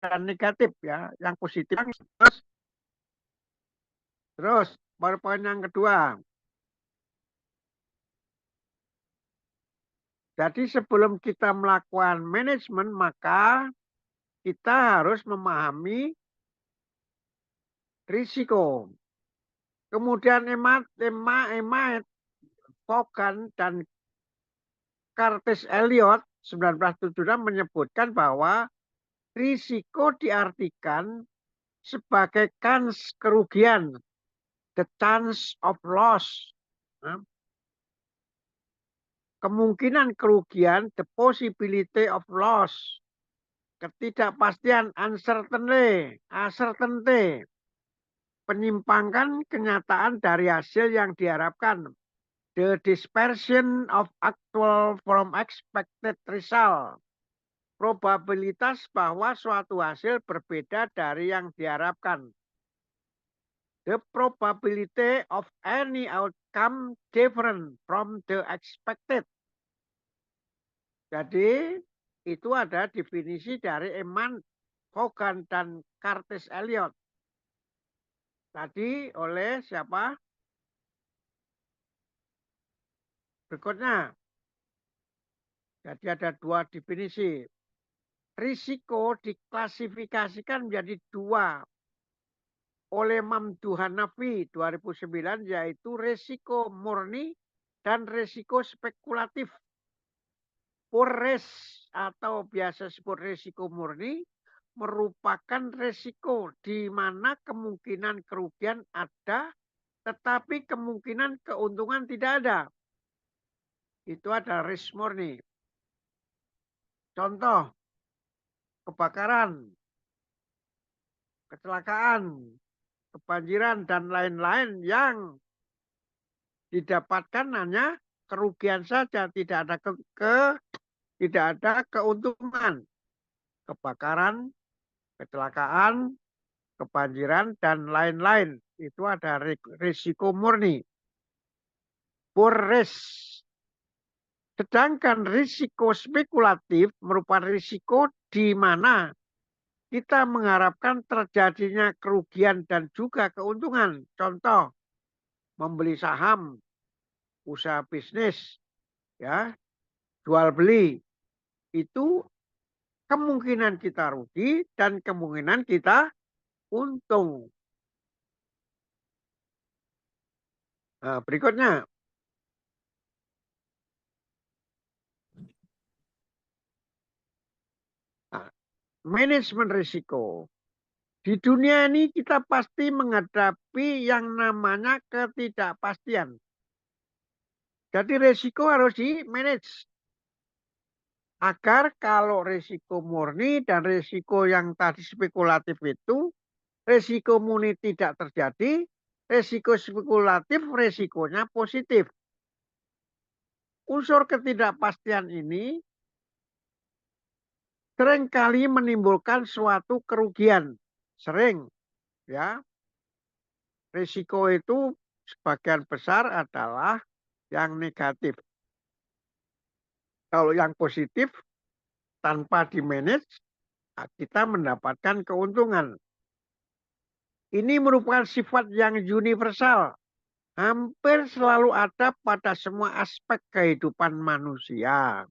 dan negatif ya. Yang positif terus poin yang kedua. Jadi sebelum kita melakukan manajemen maka kita harus memahami risiko. Kemudian Emma Vaughan dan Curtis Elliot 1976 menyebutkan bahwa risiko diartikan sebagai kans kerugian, the chance of loss. Kemungkinan kerugian, the possibility of loss. Ketidakpastian, uncertainty. Penyimpangkan kenyataan dari hasil yang diharapkan. The dispersion of actual from expected result. Probabilitas bahwa suatu hasil berbeda dari yang diharapkan. The probability of any outcome different from the expected. Jadi itu ada definisi dari Eman Vaughan dan Curtis Elliot. Tadi oleh siapa? Berikutnya. Jadi ada dua definisi. Risiko diklasifikasikan menjadi dua oleh Mamdouh Hanafi 2009 yaitu risiko murni dan risiko spekulatif. Pure risk atau biasa disebut risiko murni merupakan risiko di mana kemungkinan kerugian ada tetapi kemungkinan keuntungan tidak ada. Itu adalah risk murni. Contoh, kebakaran, kecelakaan, kebanjiran, dan lain-lain yang didapatkan hanya kerugian saja, tidak ada keuntungan. Kebakaran, kecelakaan, kebanjiran, dan lain-lain. Itu ada risiko murni. Pure risk. Sedangkan risiko spekulatif merupakan risiko di mana kita mengharapkan terjadinya kerugian dan juga keuntungan. Contoh, membeli saham, usaha bisnis, ya, jual beli. Itu kemungkinan kita rugi dan kemungkinan kita untung. Nah, berikutnya. Nah, manajemen risiko. Di dunia ini kita pasti menghadapi yang namanya ketidakpastian. Jadi risiko harus di-manage. Agar kalau risiko murni dan risiko yang tadi spekulatif itu, risiko murni tidak terjadi, risiko spekulatif risikonya positif. Unsur ketidakpastian ini seringkali menimbulkan suatu kerugian. Sering, ya. Risiko itu sebagian besar adalah yang negatif. Kalau yang positif, tanpa di-manage, kita mendapatkan keuntungan. Ini merupakan sifat yang universal. Hampir selalu ada pada semua aspek kehidupan manusia.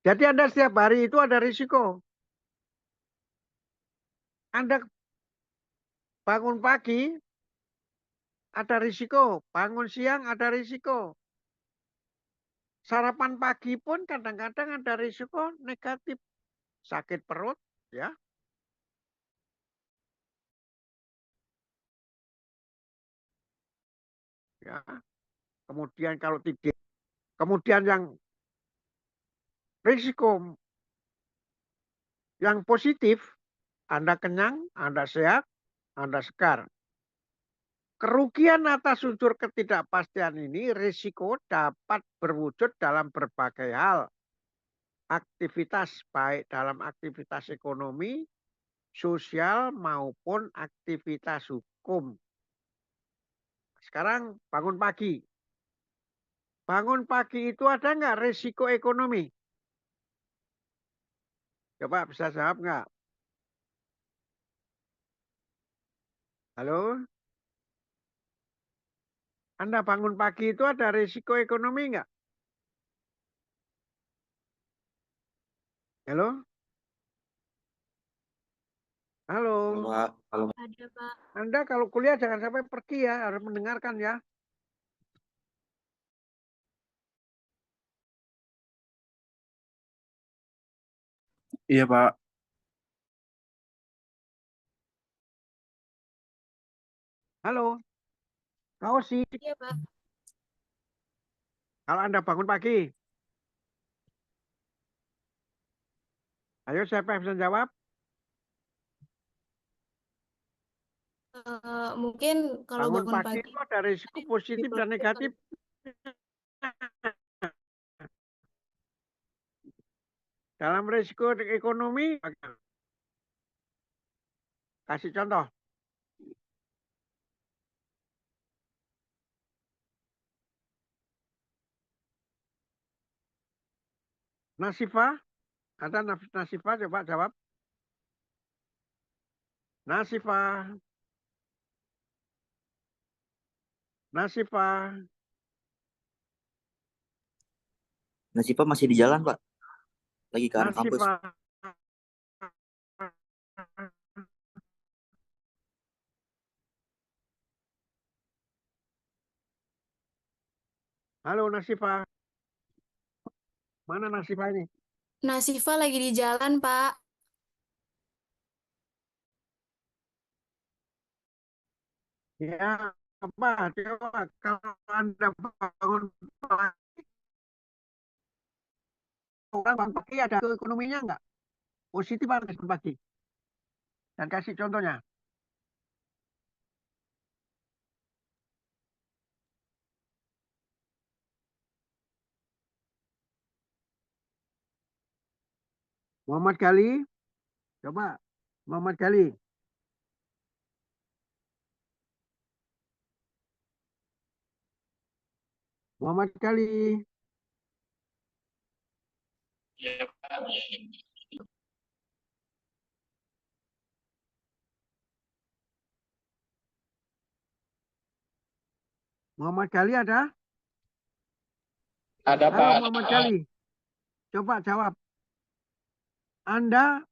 Jadi Anda setiap hari itu ada risiko. Anda bangun pagi, ada risiko. Bangun siang, ada risiko. Sarapan pagi pun kadang-kadang ada risiko negatif. Sakit perut, ya. Ya. Kemudian kalau tidak, kemudian yang risiko yang positif, Anda kenyang, Anda sehat, Anda segar. Kerugian atas unsur ketidakpastian ini risiko dapat berwujud dalam berbagai hal. Aktivitas baik dalam aktivitas ekonomi, sosial maupun aktivitas hukum. Sekarang bangun pagi. Bangun pagi itu ada nggak risiko ekonomi? Coba bisa jawab nggak? Halo? Anda bangun pagi itu ada risiko ekonomi nggak? Halo? Halo? Pak. Halo. Ada, Pak. Anda kalau kuliah jangan sampai pergi ya, harus mendengarkan ya. Iya, Pak. Halo? Kau sih, Iya, Pak. kalau Anda bangun pagi, ayo siapa yang bisa jawab? Mungkin kalau Bangun bangun pagi pagi itu ada risiko positif dan negatif. Dalam risiko ekonomi, kasih contoh. Nasifah, ada Nasifah, coba jawab. Nasifah, Nasifah, Nasifah masih di jalan, Pak. Lagi ke arah kampus. Nasifah. Halo Nasifah. Mana Nasifah ini? Nasifah lagi di jalan, Pak. Ya, apa? Coba kalau Anda bangun pagi, orang bangun pagi ada ekonominya nggak? Positif atau bangun pagi? Dan kasih contohnya. Muhammad Gali, coba. Muhammad Gali. Muhammad Gali. Muhammad Gali ada? Ada, Halo Pak. Muhammad Gali. Coba jawab. Anda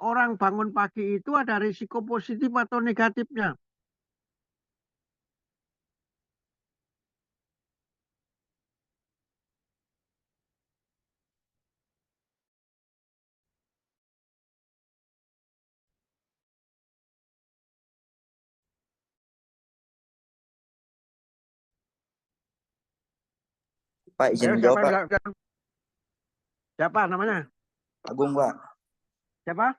orang bangun pagi itu ada risiko positif atau negatifnya? Pak, izin Ayo menjawab, Pak. Siapa namanya? Agung, Pak. Siapa?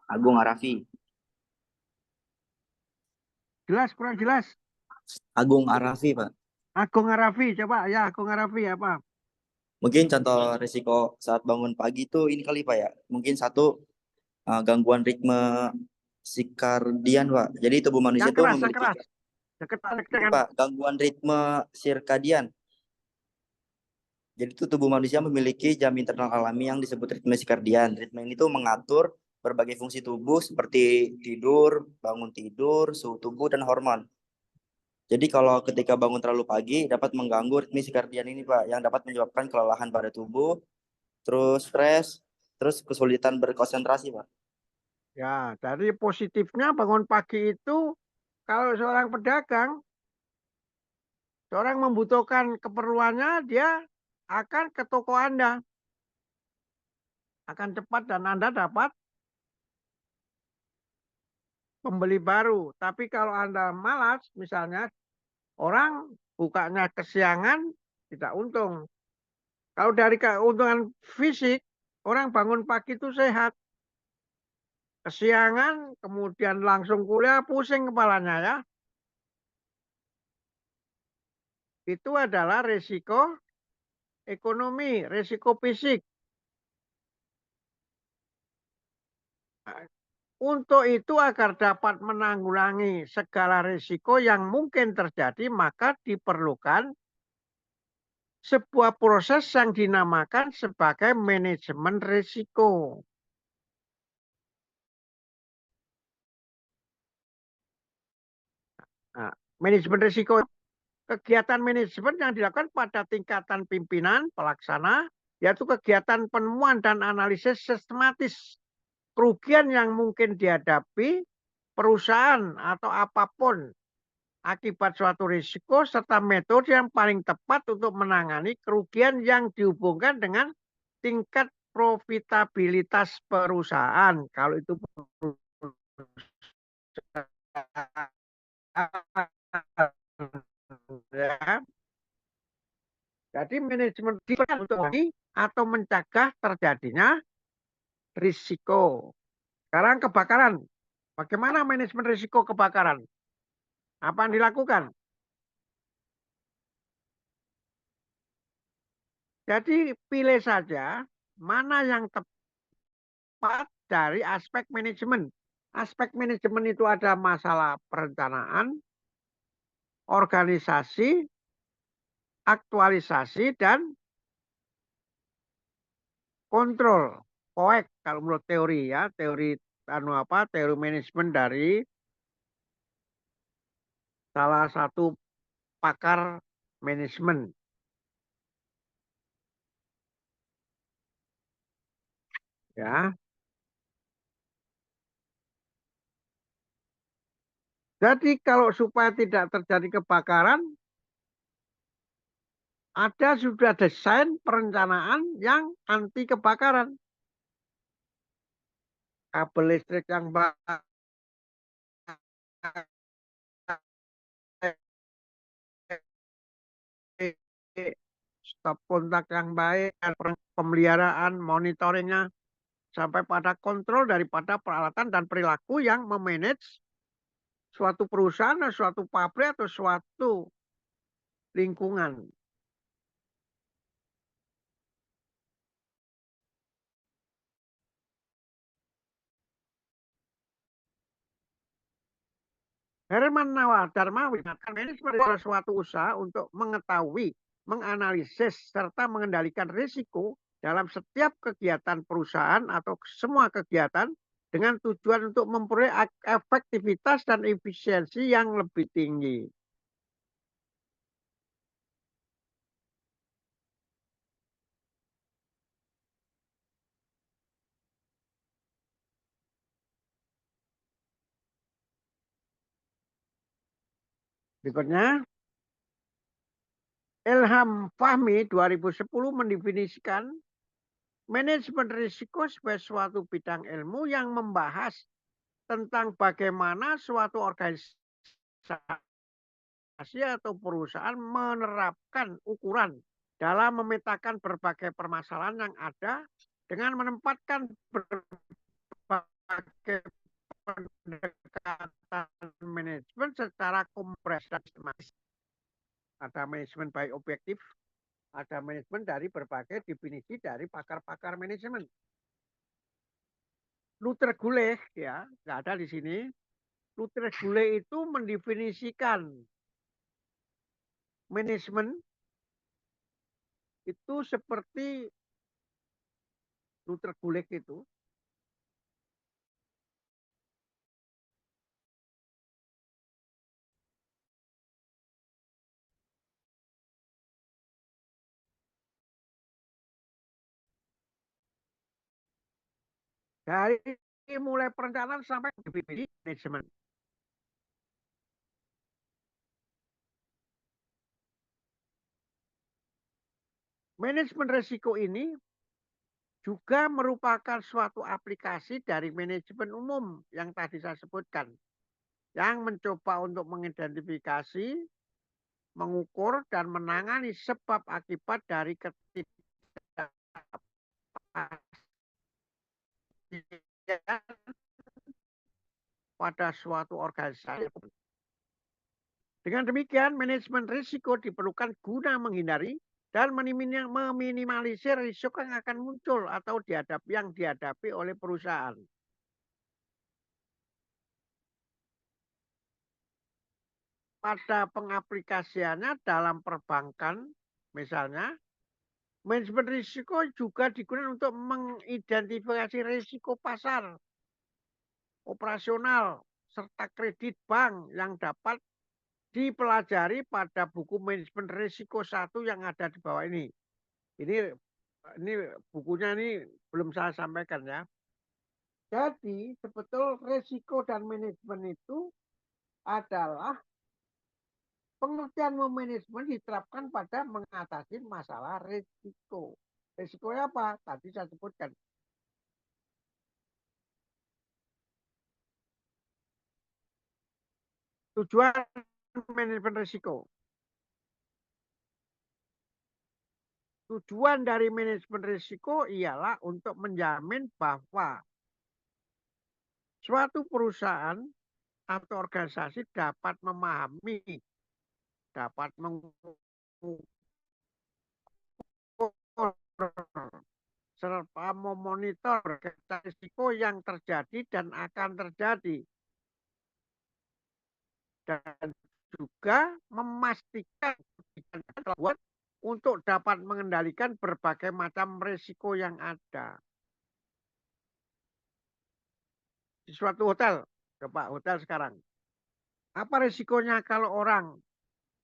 Agung Arafi. Jelas, kurang jelas. Agung Arafi, Pak. Agung Arafi, coba ya Agung Arafi apa? Mungkin contoh risiko saat bangun pagi itu ini kali, Pak ya. Mungkin satu, gangguan ritme sirkadian, Pak. Jadi tubuh manusia Yang itu keras, yang memiliki keras. Deket, ini, kan? Pak, gangguan ritme sirkadian. Jadi itu tubuh manusia memiliki jam internal alami yang disebut ritme sirkadian. Ritme ini tuh mengatur berbagai fungsi tubuh seperti tidur, bangun tidur, suhu tubuh, dan hormon. Jadi kalau ketika bangun terlalu pagi dapat mengganggu ritme sirkadian ini, Pak, yang dapat menyebabkan kelelahan pada tubuh, terus stres, terus kesulitan berkonsentrasi, Pak. Ya, dari positifnya bangun pagi itu kalau seorang pedagang, seorang membutuhkan keperluannya, dia akan ke toko Anda. Akan cepat dan Anda dapat pembeli baru. Tapi kalau Anda malas, misalnya orang bukanya kesiangan, tidak untung. Kalau dari keuntungan fisik, orang bangun pagi itu sehat. Kesiangan, kemudian langsung kuliah, pusing kepalanya ya. Itu adalah resiko ekonomi, resiko fisik. Untuk itu agar dapat menanggulangi segala risiko yang mungkin terjadi, maka diperlukan sebuah proses yang dinamakan sebagai manajemen risiko. Nah, manajemen risiko, kegiatan manajemen yang dilakukan pada tingkatan pimpinan pelaksana, yaitu kegiatan penemuan dan analisis sistematis kerugian yang mungkin dihadapi perusahaan atau apapun akibat suatu risiko, serta metode yang paling tepat untuk menangani kerugian yang dihubungkan dengan tingkat profitabilitas perusahaan. Kalau itu ya. Jadi manajemen untuk atau mencegah terjadinya risiko. Sekarang kebakaran. Bagaimana manajemen risiko kebakaran? Apa yang dilakukan? Jadi pilih saja mana yang tepat dari aspek manajemen. Aspek manajemen itu ada masalah perencanaan, organisasi, aktualisasi, dan kontrol. Koek kalau menurut teori ya, teori teori manajemen dari salah satu pakar manajemen. Ya. Jadi kalau supaya tidak terjadi kebakaran, ada sudah desain perencanaan yang anti kebakaran. Kabel listrik yang baik, stop kontak yang baik, pemeliharaan, monitoringnya, sampai pada kontrol daripada peralatan dan perilaku yang memanage suatu perusahaan, suatu pabrik, atau suatu lingkungan. Herman Darmawi mengatakan manajemen adalah suatu usaha untuk mengetahui, menganalisis, serta mengendalikan risiko dalam setiap kegiatan perusahaan atau semua kegiatan dengan tujuan untuk memperoleh efektivitas dan efisiensi yang lebih tinggi. Berikutnya, Ilham Fahmi 2010 mendefinisikan manajemen risiko sebagai suatu bidang ilmu yang membahas tentang bagaimana suatu organisasi atau perusahaan menerapkan ukuran dalam memetakan berbagai permasalahan yang ada dengan menempatkan berbagai pendekatan manajemen secara komprehensif dan sistematis. Ada manajemen baik objektif, ada manajemen dari berbagai definisi dari pakar-pakar manajemen. Luther Gulick ya, nggak ada di sini. Luther Gulick itu mendefinisikan manajemen itu seperti Luther Gulick itu dari mulai perencanaan sampai definisi manajemen. Manajemen risiko ini juga merupakan suatu aplikasi dari manajemen umum yang tadi saya sebutkan, yang mencoba untuk mengidentifikasi, mengukur, dan menangani sebab akibat dari ketidakpastian pada suatu organisasi. Dengan demikian, manajemen risiko diperlukan guna menghindari dan meminimalisir risiko yang akan muncul atau dihadapi oleh perusahaan. Pada pengaplikasiannya dalam perbankan, Misalnya, manajemen risiko juga digunakan untuk mengidentifikasi risiko pasar, operasional, serta kredit bank yang dapat dipelajari pada buku manajemen risiko 1 yang ada di bawah ini. Ini bukunya ini belum saya sampaikan ya. Jadi sebetulnya risiko dan manajemen itu adalah pengertian manajemen diterapkan pada mengatasi masalah risiko. Risikonya apa? Tadi saya sebutkan. Tujuan manajemen risiko. Tujuan dari manajemen risiko ialah untuk menjamin bahwa suatu perusahaan atau organisasi dapat memahami, dapat mengukur, serta memonitor risiko yang terjadi dan akan terjadi. Dan juga memastikan untuk dapat mengendalikan berbagai macam risiko yang ada. Di suatu hotel, coba hotel sekarang. Apa risikonya kalau orang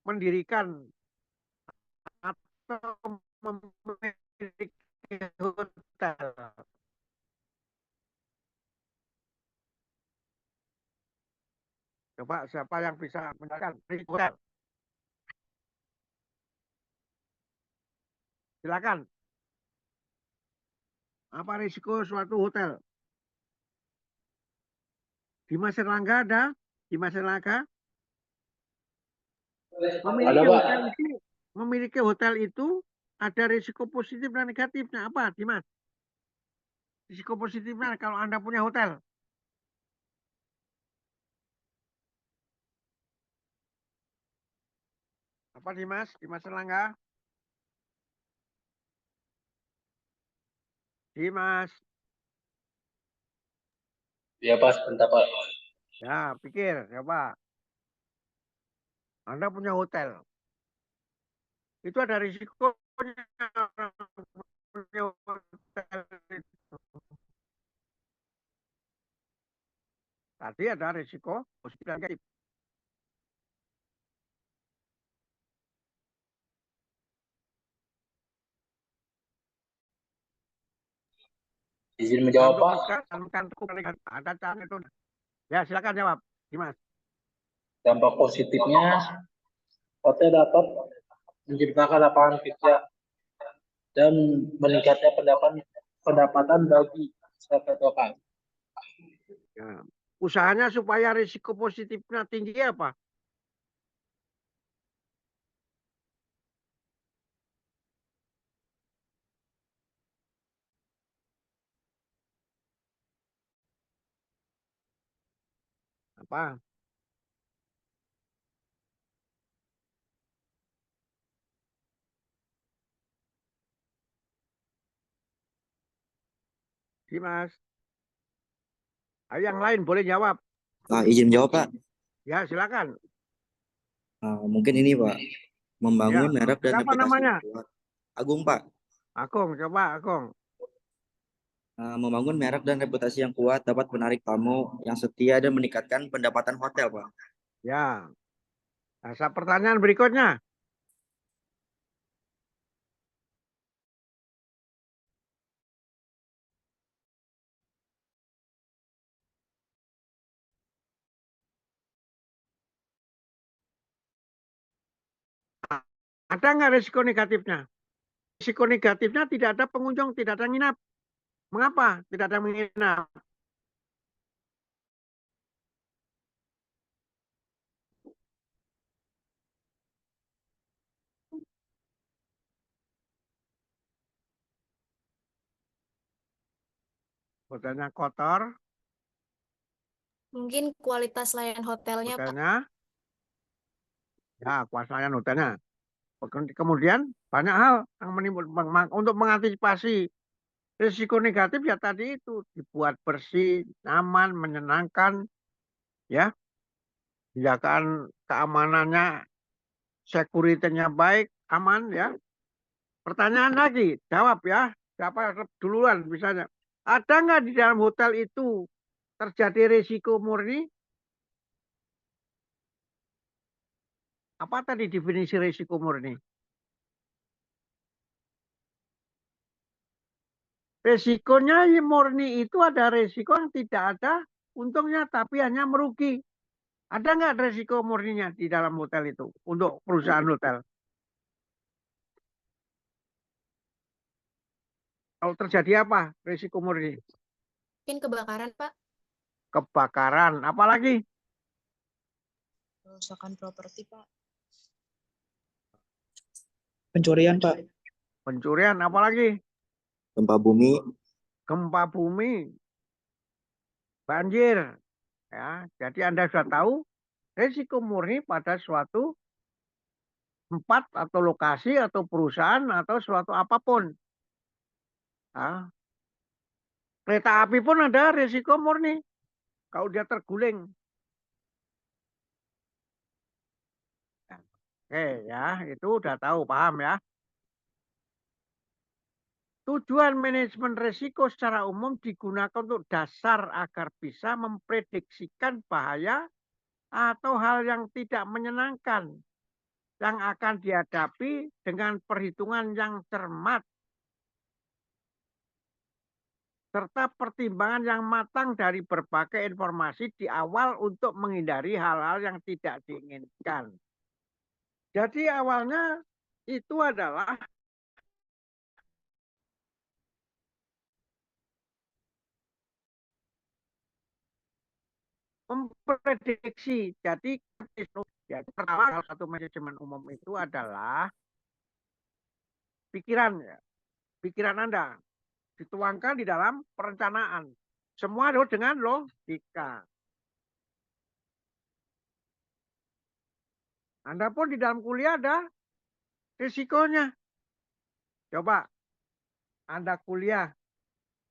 mendirikan atau memiliki hotel? Coba siapa yang bisa menjelaskan risiko hotel? Silakan. Apa risiko suatu hotel? Dimas Erlangga ada? Dimas Erlangga? Memiliki hotel itu ada risiko positif dan negatifnya. Apa, Dimas? Risiko positifnya kalau Anda punya hotel. Apa, Dimas? Dimas Erlangga? Dimas. Iya Pak, sebentar Pak. Ya, pikir, coba. Anda punya hotel. Itu ada risikonya. Punya hotel itu. Tadi ada risiko positif dan negatif. Izin menjawab Pak. Ada cara itu. Ya, silakan jawab, Dimas. Dampak positifnya, hotel dapat menciptakan lapangan kerja dan meningkatnya pendapatan bagi masyarakat lokal. Ya. Usahanya supaya risiko positifnya tinggi apa? Apa? Dimas. Ayo yang lain boleh jawab. Izin jawab Pak. Ya, silakan. Mungkin ini Pak, membangun Ya. merek dan Siapa reputasi namanya? yang kuat. Agung Pak. Agung, coba Agung. Membangun merek dan reputasi yang kuat dapat menarik tamu yang setia dan meningkatkan pendapatan hotel Pak. Ya. Nah, pertanyaan berikutnya. Ada nggak risiko negatifnya? Risiko negatifnya tidak ada pengunjung, tidak ada nginap. Mengapa tidak ada menginap? Hotelnya kotor. Mungkin kualitas layanan hotelnya, Pak. Hotelnya. Ya, kualitas hotelnya. Kemudian banyak hal yang menimbulkan untuk mengantisipasi risiko negatif ya tadi itu dibuat bersih, nyaman, menyenangkan, ya, penjagaan keamanannya, security-nya baik, aman, ya. Pertanyaan lagi, jawab ya. Siapa duluan misalnya. Ada nggak di dalam hotel itu terjadi risiko murni? Apa tadi definisi risiko murni? Resikonya murni itu ada resiko yang tidak ada untungnya tapi hanya merugi. Ada nggak resiko murninya di dalam hotel itu untuk perusahaan hotel? Kalau terjadi apa resiko murni? Mungkin kebakaran, Pak. Kebakaran, apalagi? Kerusakan properti, Pak. Pencurian, Pak. Pencurian, apalagi? Gempa bumi, Gempa bumi, banjir. Ya, jadi Anda sudah tahu resiko murni pada suatu tempat atau lokasi atau perusahaan atau suatu apapun. Nah, kereta api pun ada resiko murni kalau dia terguling. Oke ya, itu udah tahu, paham ya. Tujuan manajemen risiko secara umum digunakan untuk dasar agar bisa memprediksikan bahaya atau hal yang tidak menyenangkan yang akan dihadapi dengan perhitungan yang cermat serta pertimbangan yang matang dari berbagai informasi di awal untuk menghindari hal-hal yang tidak diinginkan. Jadi awalnya itu adalah memprediksi. Jadi pertama salah satu manajemen umum itu adalah pikiran ya. Pikiran Anda dituangkan di dalam perencanaan. Semua itu dengan logika. Anda pun di dalam kuliah ada risikonya. Coba Anda kuliah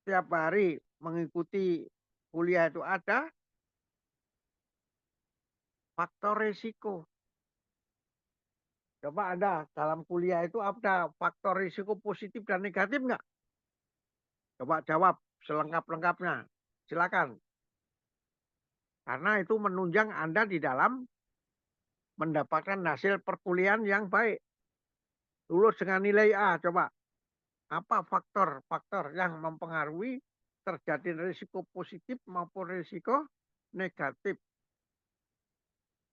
setiap hari mengikuti kuliah itu ada faktor risiko. Coba Anda dalam kuliah itu ada faktor risiko positif dan negatif nggak? Coba jawab selengkap-lengkapnya. Silakan. Karena itu menunjang Anda di dalam mendapatkan hasil perkuliahan yang baik. Lulus dengan nilai A, coba. Apa faktor-faktor yang mempengaruhi terjadi risiko positif maupun risiko negatif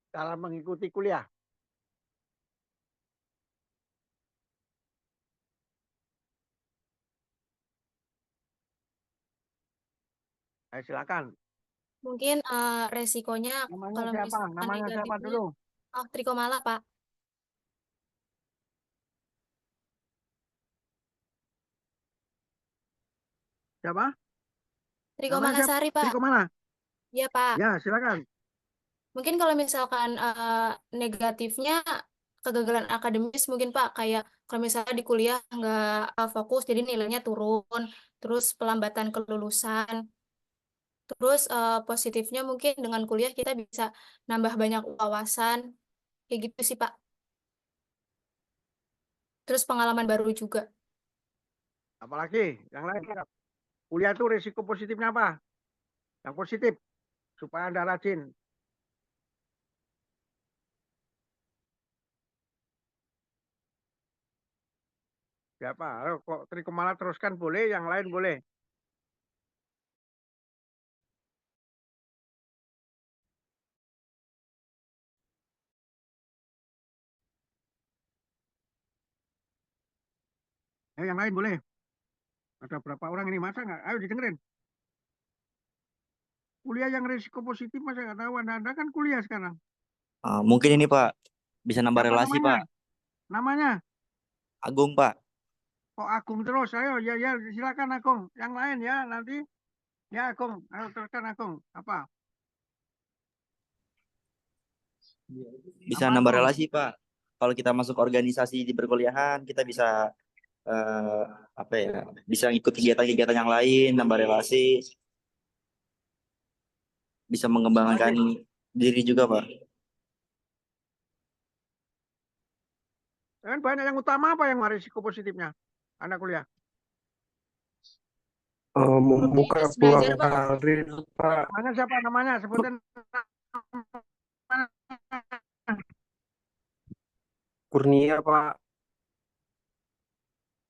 dalam mengikuti kuliah? Ayo silakan. Mungkin resikonya Namanya kalau siapa? misalkan Namanya siapa negatifnya, dulu? Trikomala, Pak. Siapa? Namanya Trikomala siapa? Sari, Pak. Triko mana? Iya, Pak. Ya, silakan. Mungkin kalau misalkan negatifnya kegagalan akademis mungkin, Pak, kayak kalau misalnya di kuliah nggak fokus jadi nilainya turun, terus pelambatan kelulusan. Terus positifnya mungkin dengan kuliah kita bisa nambah banyak wawasan, kayak gitu sih, Pak. Terus pengalaman baru juga. Apalagi yang lain. Kuliah itu risiko positifnya apa? Yang positif supaya Anda rajin. Siapa? Ayo, kok Triko malah teruskan boleh, yang lain boleh. Yang lain boleh. Ada berapa orang ini? Masa nggak? Ayo didengerin. Kuliah yang risiko positif masa nggak tahu. Anda kan kuliah sekarang. mungkin ini Pak bisa nambah Siapa relasi namanya? Pak. Namanya? Agung Pak. Kok Agung terus? Ayo, ya, silakan Agung. Yang lain ya, nanti. Ya Agung, ayo teruskan Agung. Apa? Bisa Apa, nambah Agung? relasi Pak. Kalau kita masuk organisasi di perkuliahan, kita bisa eh, apa ya? Bisa ikut kegiatan-kegiatan yang lain, nambah relasi, bisa mengembangkan diri juga Pak. Kan banyak yang utama apa yang risiko positifnya? Anda kuliah. Membuka Mobilitas belajar, peluang Pak. karir, Pak. Namanya siapa namanya? Sebutin. Kurnia, Pak.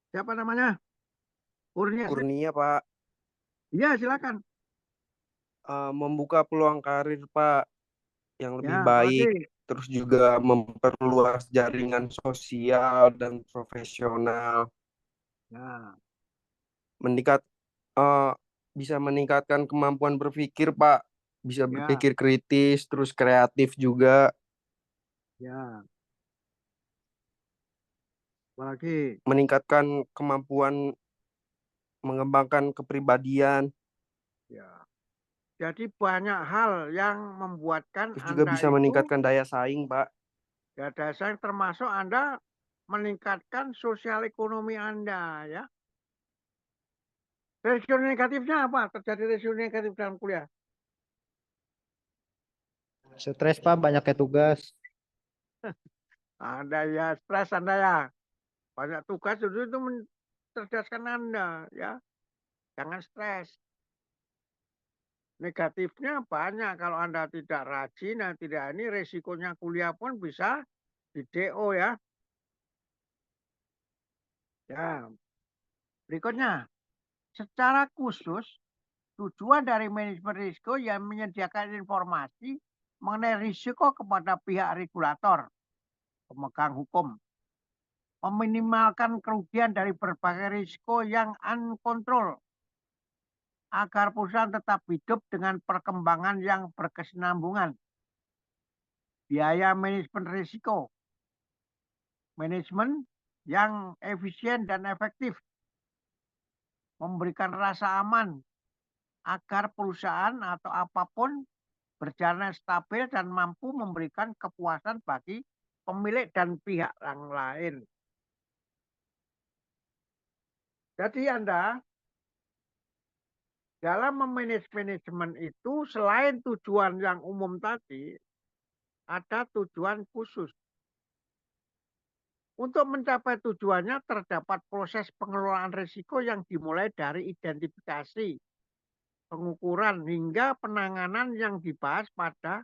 Siapa namanya? Kurnia. Kurnia, Pak. Iya, silakan. Membuka peluang karir, Pak, yang lebih Ya, baik. apalagi. Terus juga memperluas jaringan sosial dan profesional. Nah, Eh, bisa meningkatkan kemampuan berpikir, Pak. Bisa ya, berpikir kritis, terus kreatif juga. ya. Apalagi. Meningkatkan kemampuan mengembangkan kepribadian. Ya. Jadi banyak hal yang membuatkan Terus juga Anda bisa itu, meningkatkan daya saing, Pak. ya dasar termasuk Anda meningkatkan sosial ekonomi Anda, ya. Resiko negatifnya apa? Terjadi resiko negatif dalam kuliah. Stres Pak, banyaknya tugas. Anda ya stres Anda ya. Banyak tugas itu mencerdaskan Anda, ya. Jangan stres. Negatifnya banyak kalau Anda tidak rajin, nah tidak ini resikonya kuliah pun bisa di DO ya. Ya, berikutnya. Secara khusus, tujuan dari manajemen risiko yang menyediakan informasi mengenai risiko kepada pihak regulator, pemegang hukum, meminimalkan kerugian dari berbagai risiko yang uncontrolled, agar perusahaan tetap hidup dengan perkembangan yang berkesinambungan. Biaya manajemen risiko, manajemen yang efisien dan efektif, memberikan rasa aman agar perusahaan atau apapun berjalan stabil dan mampu memberikan kepuasan bagi pemilik dan pihak yang lain. Jadi Anda dalam memanage manajemen itu selain tujuan yang umum tadi, ada tujuan khusus. Untuk mencapai tujuannya terdapat proses pengelolaan risiko yang dimulai dari identifikasi, pengukuran hingga penanganan yang dibahas pada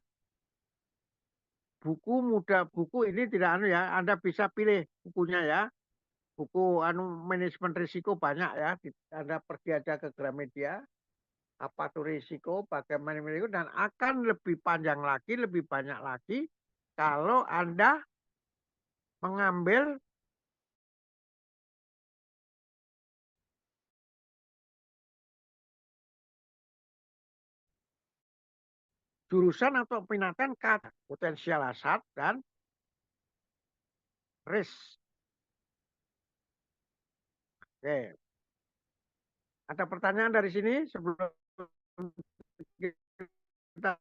buku ini tidak ya, Anda bisa pilih bukunya ya. Buku manajemen risiko banyak ya. Anda pergi aja ke Gramedia. Apa itu risiko, bagaimana risiko, dan akan lebih panjang lagi, lebih banyak lagi kalau Anda mengambil jurusan atau minatan kata potensial hazard dan risk. Oke. Ada pertanyaan dari sini sebelum kita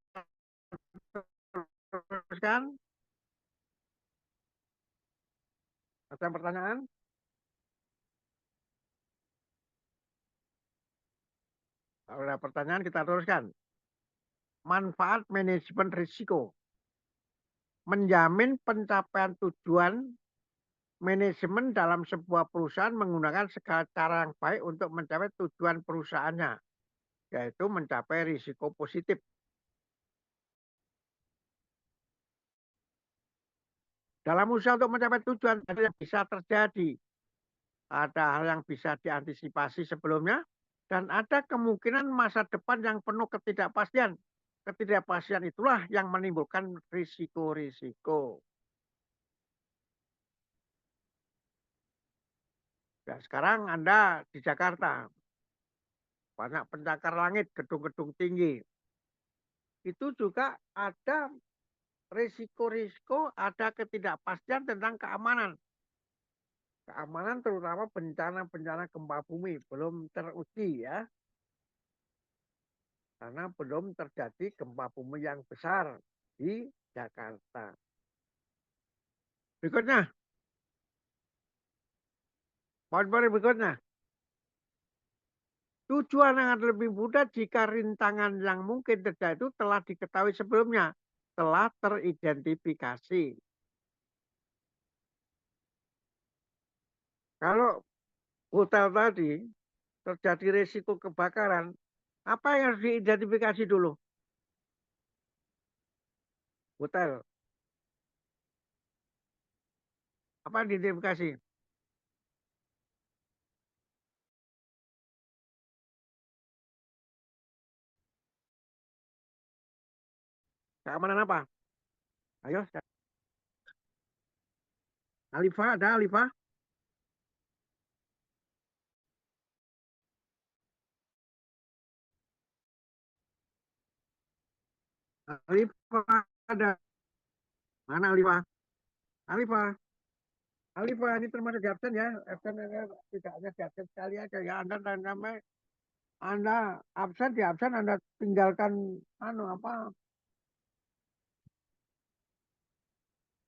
teruskan? Ada pertanyaan? Kalau ada pertanyaan kita teruskan. Manfaat manajemen risiko. Menjamin pencapaian tujuan manajemen dalam sebuah perusahaan menggunakan segala cara yang baik untuk mencapai tujuan perusahaannya, yaitu mencapai risiko positif. Dalam usaha untuk mencapai tujuan yang bisa terjadi, ada hal yang bisa diantisipasi sebelumnya, dan ada kemungkinan masa depan yang penuh ketidakpastian. Ketidakpastian itulah yang menimbulkan risiko-risiko. Nah, sekarang Anda di Jakarta, banyak pencakar langit, gedung-gedung tinggi. Itu juga ada risiko-risiko, ada ketidakpastian tentang keamanan. Keamanan terutama bencana-bencana gempa bumi belum teruji ya. Karena belum terjadi gempa bumi yang besar di Jakarta. Berikutnya. Poin berikutnya. Tujuan yang lebih mudah jika rintangan yang mungkin terjadi itu telah diketahui sebelumnya. Telah teridentifikasi. Kalau hotel tadi terjadi risiko kebakaran, apa yang harus diidentifikasi dulu? Hotel. Apa yang diidentifikasi? Keamanan apa? Ayo, Alifah, ada Alifah? Alifah ada. Mana Alifah? Alifah. Alifah ini termasuk di absen ya. Absen tidak hanya di absen sekali aja ya. Anda namanya Anda absen di absen Anda tinggalkan apa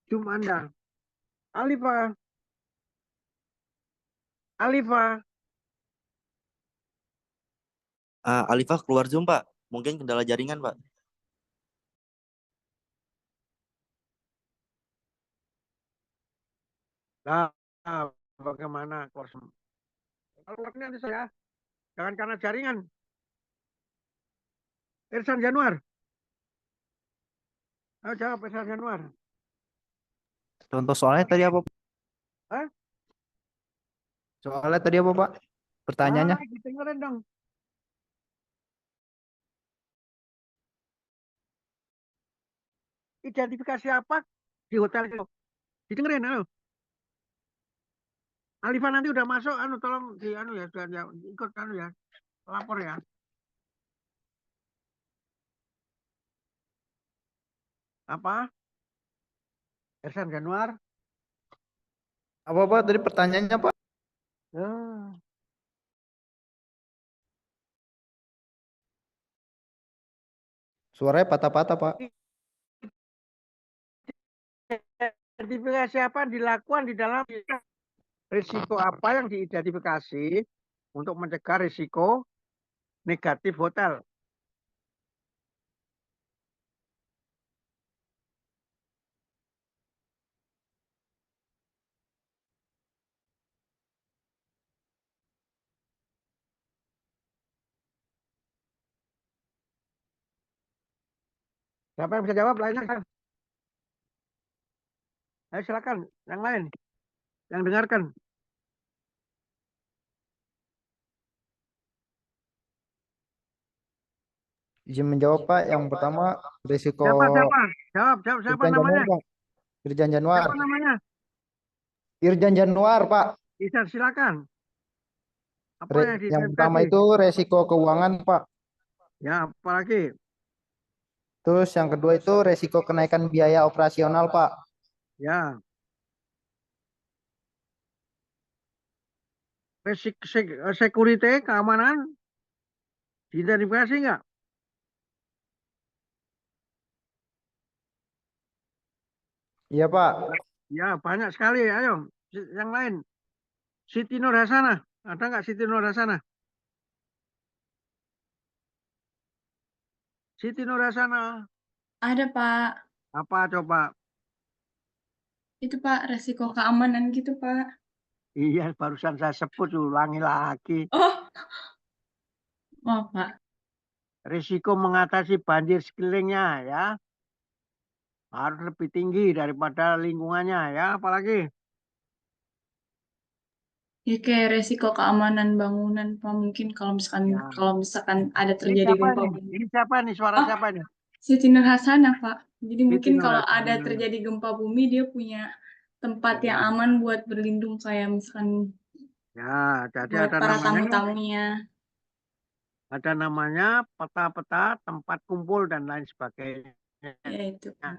Zoom Anda. Alifah. Alifah. Alifah keluar Zoom, Pak. Mungkin kendala jaringan, Pak. Nah, bagaimana keluar semua? Kalau keluar nanti saya. Jangan karena jaringan. Irsan Januar. Ayo jawab Irsan Januar. Contoh soalnya tadi apa, Pak? Hah? Soalnya tadi apa, Pak? Pertanyaannya? Dengerin dong. Identifikasi apa di hotel itu? Didengerin, halo. Alifah nanti udah masuk, tolong di ya, sudah ikut ya, lapor ya. Apa? Irsan Januar. Apa, Pak? Tadi pertanyaannya, Pak? Ya. Suaranya patah-patah, Pak. Identifikasi apa dilakukan di dalam risiko apa yang diidentifikasi untuk mencegah risiko negatif hotel. Siapa yang bisa jawab? Lainnya kan? Ayo silakan, yang lain, yang dengarkan. Izin menjawab, Pak. Yang pertama, risiko Siapa? Jawab siapa Irjan namanya? Januar, Pak. Irjan Januar. Siapa namanya? Irjan Januar, Pak. Bisa silakan. Apa yang Yang pertama diidentifikasi? itu resiko keuangan, Pak. Ya, apalagi? Terus yang kedua itu resiko kenaikan biaya operasional, Pak. Ya. Security, keamanan, diidentifikasi nggak? Iya, Pak. Ya, banyak sekali. Ayo, yang lain. Siti Nur Hasanah. Ada nggak Siti Nur Hasanah? Siti Nur Hasanah. Ada, Pak. Apa coba? Itu, Pak, resiko keamanan gitu, Pak. Iya, barusan saya sebut, ulangi lagi. Oh, maaf, Pak. Risiko mengatasi banjir sekelilingnya ya. Harus lebih tinggi daripada lingkungannya ya. Apalagi? Ya, kayak resiko keamanan bangunan, Pak. Mungkin kalau Ya. misalkan ada Ini terjadi siapa gempa nih? bumi. Ini siapa nih? Suara Oh, siapa nih? Siti Nur Hasanah, Pak. Jadi Siti mungkin Nur kalau Hasanah. ada terjadi gempa bumi, dia punya tempat yang aman buat berlindung kayak misalkan Ya, jadi buat ada para namanya. tamu-tamunya. Ada namanya peta-peta tempat kumpul dan lain sebagainya. Ya, itu, Pak.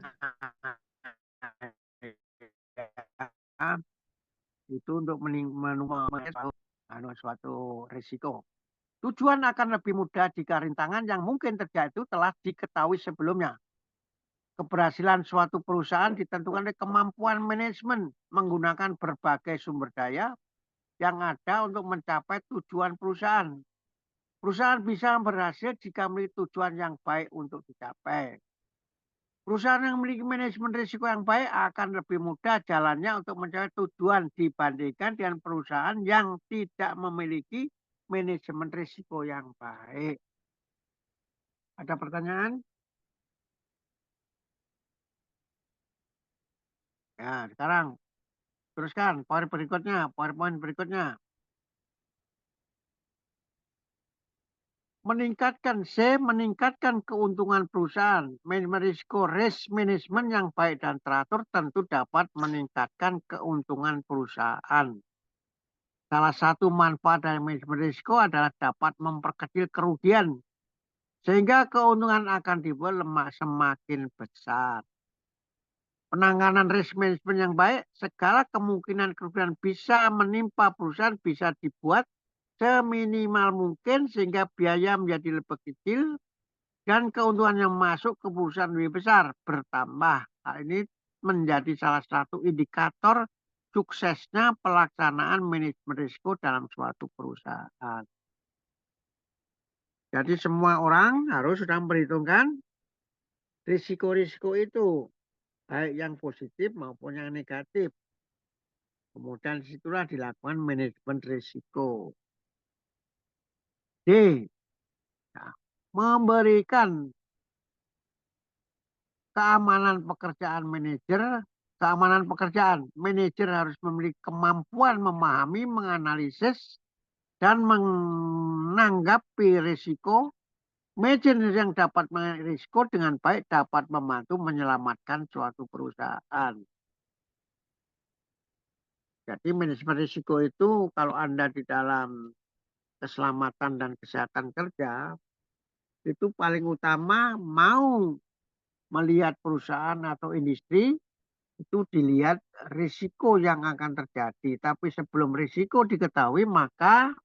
Itu untuk suatu risiko. Tujuan akan lebih mudah jika rintangan yang mungkin terjadi itu telah diketahui sebelumnya. Keberhasilan suatu perusahaan ditentukan oleh kemampuan manajemen menggunakan berbagai sumber daya yang ada untuk mencapai tujuan perusahaan. Perusahaan bisa berhasil jika memiliki tujuan yang baik untuk dicapai. Perusahaan yang memiliki manajemen risiko yang baik akan lebih mudah jalannya untuk mencapai tujuan dibandingkan dengan perusahaan yang tidak memiliki manajemen risiko yang baik. Ada pertanyaan? Ya, sekarang teruskan PowerPoint berikutnya. Meningkatkan keuntungan perusahaan. Manajemen risiko, risk management yang baik dan teratur tentu dapat meningkatkan keuntungan perusahaan. Salah satu manfaat dari manajemen risiko adalah dapat memperkecil kerugian, sehingga keuntungan akan dibuat semakin besar. Penanganan risk management yang baik, segala kemungkinan kerugian bisa menimpa perusahaan bisa dibuat seminimal mungkin sehingga biaya menjadi lebih kecil dan keuntungan yang masuk ke perusahaan lebih besar bertambah. Hal ini menjadi salah satu indikator suksesnya pelaksanaan manajemen risiko dalam suatu perusahaan. Jadi semua orang harus sudah memperhitungkan risiko-risiko itu, baik yang positif maupun yang negatif. Kemudian disitulah dilakukan manajemen risiko. D. Ya, memberikan keamanan pekerjaan manajer. Keamanan pekerjaan. Manajer harus memiliki kemampuan memahami, menganalisis, dan menanggapi risiko. Manajer yang dapat mengenai risiko dengan baik dapat membantu menyelamatkan suatu perusahaan. Jadi manajemen risiko itu kalau Anda di dalam keselamatan dan kesehatan kerja, itu paling utama mau melihat perusahaan atau industri, itu dilihat risiko yang akan terjadi. Tapi sebelum risiko diketahui, maka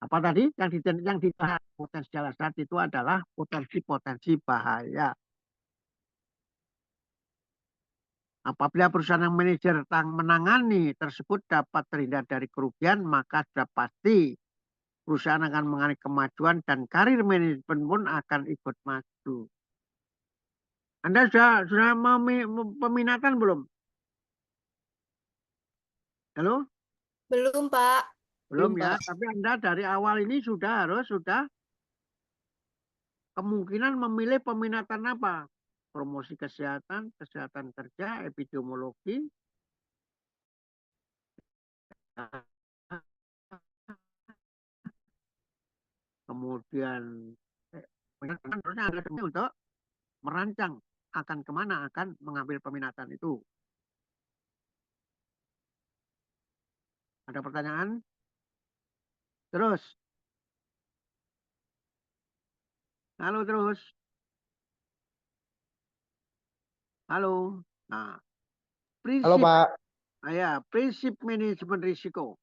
apa tadi yang dibahas potensial hazard itu adalah potensi-potensi bahaya. Apabila perusahaan yang manajer menangani tersebut dapat terhindar dari kerugian, maka sudah pasti perusahaan akan mengalami kemajuan dan karir manajemen pun akan ikut maju. Anda sudah peminatan belum? Halo? Belum, Pak. Belum ya, tapi Anda dari awal ini sudah kemungkinan memilih peminatan apa? Promosi kesehatan, kesehatan kerja, epidemiologi, kemudian harusnya ada untuk merancang akan kemana akan mengambil peminatan itu. Ada pertanyaan? Terus. Halo terus. Halo. Nah, Halo prinsip Pak. prinsip manajemen risiko.